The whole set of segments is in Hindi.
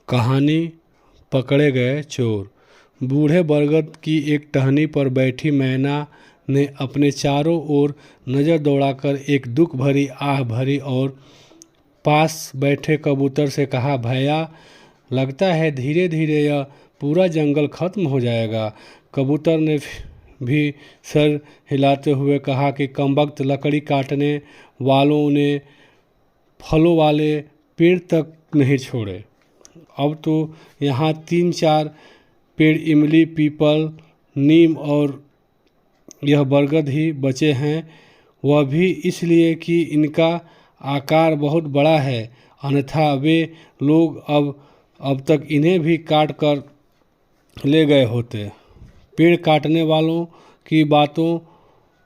कहानी पकड़े गए चोर। बूढ़े बरगद की एक टहनी पर बैठी मैना ने अपने चारों ओर नज़र दौड़ाकर एक दुख भरी आह भरी और पास बैठे कबूतर से कहा, भैया, लगता है धीरे धीरे यह पूरा जंगल खत्म हो जाएगा। कबूतर ने भी सर हिलाते हुए कहा कि कमबख्त लकड़ी काटने वालों ने फलों वाले पेड़ तक नहीं छोड़े। अब तो यहाँ 3-4 पेड़ इमली, पीपल, नीम और यह बरगद ही बचे हैं, वह भी इसलिए कि इनका आकार बहुत बड़ा है, अन्यथा वे लोग अब तक इन्हें भी काट कर ले गए होते। पेड़ काटने वालों की बातों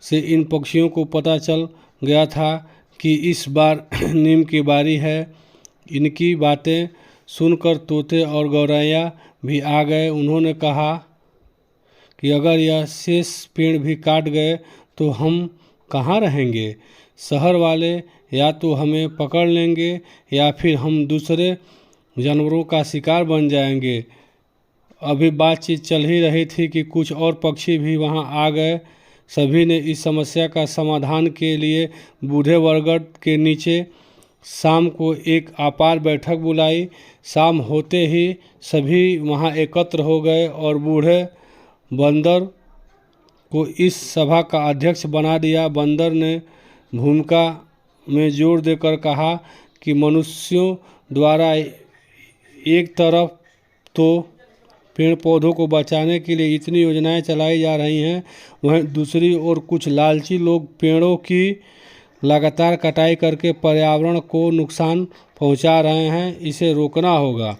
से इन पक्षियों को पता चल गया था कि इस बार नीम की बारी है। इनकी बातें सुनकर तोते और गौरैया भी आ गए। उन्होंने कहा कि अगर यह शेष पेड़ भी काट गए तो हम कहाँ रहेंगे? शहर वाले या तो हमें पकड़ लेंगे या फिर हम दूसरे जानवरों का शिकार बन जाएंगे। अभी बातचीत चल ही रही थी कि कुछ और पक्षी भी वहां आ गए। सभी ने इस समस्या का समाधान के लिए बूढ़े बरगद के नीचे शाम को एक अपार बैठक बुलाई। शाम होते ही सभी वहां एकत्र हो गए और बूढ़े बंदर को इस सभा का अध्यक्ष बना दिया। बंदर ने भूमिका में जोर देकर कहा कि मनुष्यों द्वारा एक तरफ तो पेड़ पौधों को बचाने के लिए इतनी योजनाएं चलाई जा रही हैं, वहीं दूसरी ओर कुछ लालची लोग पेड़ों की लगातार कटाई करके पर्यावरण को नुकसान पहुंचा रहे हैं। इसे रोकना होगा।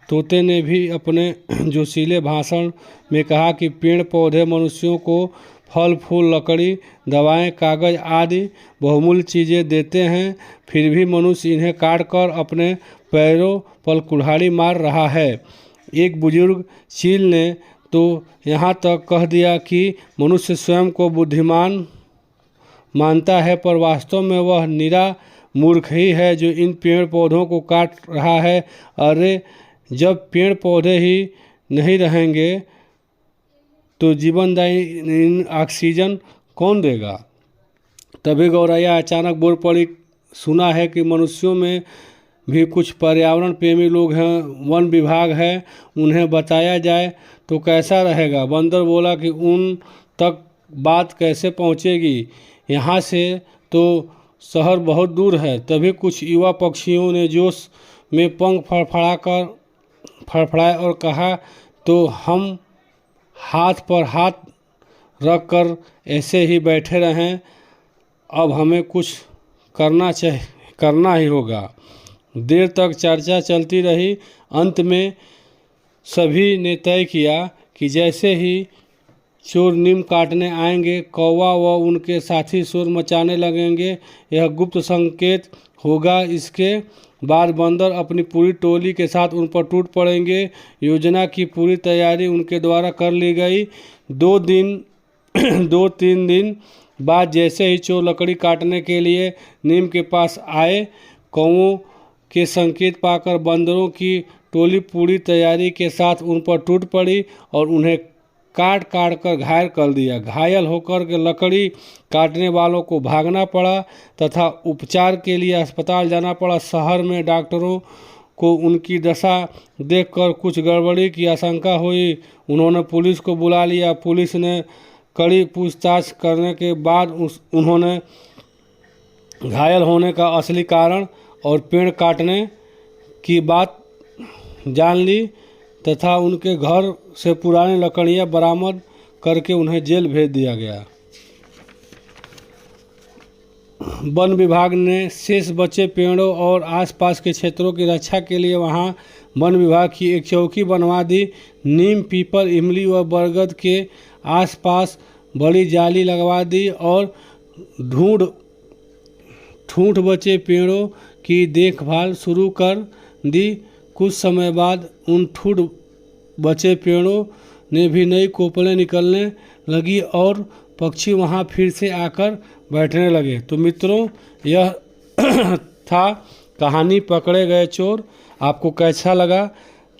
तोते ने भी अपने जोशीले भाषण में कहा कि पेड़ पौधे मनुष्यों को फल फूल, लकड़ी, दवाएं, कागज आदि बहुमूल्य चीज़ें देते हैं, फिर भी मनुष्य इन्हें काट कर अपने पैरों पर कुल्हाड़ी मार रहा है। एक बुजुर्ग चील ने तो यहाँ तक कह दिया कि मनुष्य स्वयं को बुद्धिमान मानता है, पर वास्तव में वह निरा मूर्ख ही है जो इन पेड़ पौधों को काट रहा है। अरे, जब पेड़ पौधे ही नहीं रहेंगे तो जीवनदायी ऑक्सीजन कौन देगा? तभी गौरैया अचानक बोल पड़ी, सुना है कि मनुष्यों में भी कुछ पर्यावरण प्रेमी लोग हैं, वन विभाग है, उन्हें बताया जाए तो कैसा रहेगा? बंदर बोला कि उन तक बात कैसे पहुंचेगी? यहाँ से तो शहर बहुत दूर है। तभी कुछ युवा पक्षियों ने जोश में पंख फड़फड़ाए और कहा, तो हम हाथ पर हाथ रख कर ऐसे ही बैठे रहें? अब हमें कुछ करना ही होगा। देर तक चर्चा चलती रही। अंत में सभी ने तय किया कि जैसे ही चोर नीम काटने आएंगे, कौवा व उनके साथी शोर मचाने लगेंगे। यह गुप्त संकेत होगा। इसके बाद बंदर अपनी पूरी टोली के साथ उन पर टूट पड़ेंगे। योजना की पूरी तैयारी उनके द्वारा कर ली गई। 2-3 दिन बाद जैसे ही चोर लकड़ी काटने के लिए नीम के पास आए, कौवों के संकेत पाकर बंदरों की टोली पूरी तैयारी के साथ उन पर टूट पड़ी और उन्हें काट कर घायल कर दिया। घायल होकर के लकड़ी काटने वालों को भागना पड़ा तथा उपचार के लिए अस्पताल जाना पड़ा। शहर में डॉक्टरों को उनकी दशा देखकर कुछ गड़बड़ी की आशंका हुई। उन्होंने पुलिस को बुला लिया। पुलिस ने कड़ी पूछताछ करने के बाद उन्होंने घायल होने का असली कारण और पेड़ काटने की बात जान ली तथा उनके घर से पुरानी लकड़ियां बरामद करके उन्हें जेल भेज दिया गया। वन विभाग ने शेष बचे पेड़ों और आसपास के क्षेत्रों की रक्षा के लिए वहां वन विभाग की एक चौकी बनवा दी। नीम, पीपल, इमली व बरगद के आसपास बड़ी जाली लगवा दी और ठूंठ बचे पेड़ों की देखभाल शुरू कर दी। कुछ समय बाद उन ठूंठ बचे पेड़ों ने भी नई कोपलें निकलने लगी और पक्षी वहां फिर से आकर बैठने लगे। तो मित्रों, यह था कहानी पकड़े गए चोर। आपको कैसा लगा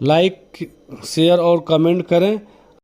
लाइक शेयर और कमेंट करें।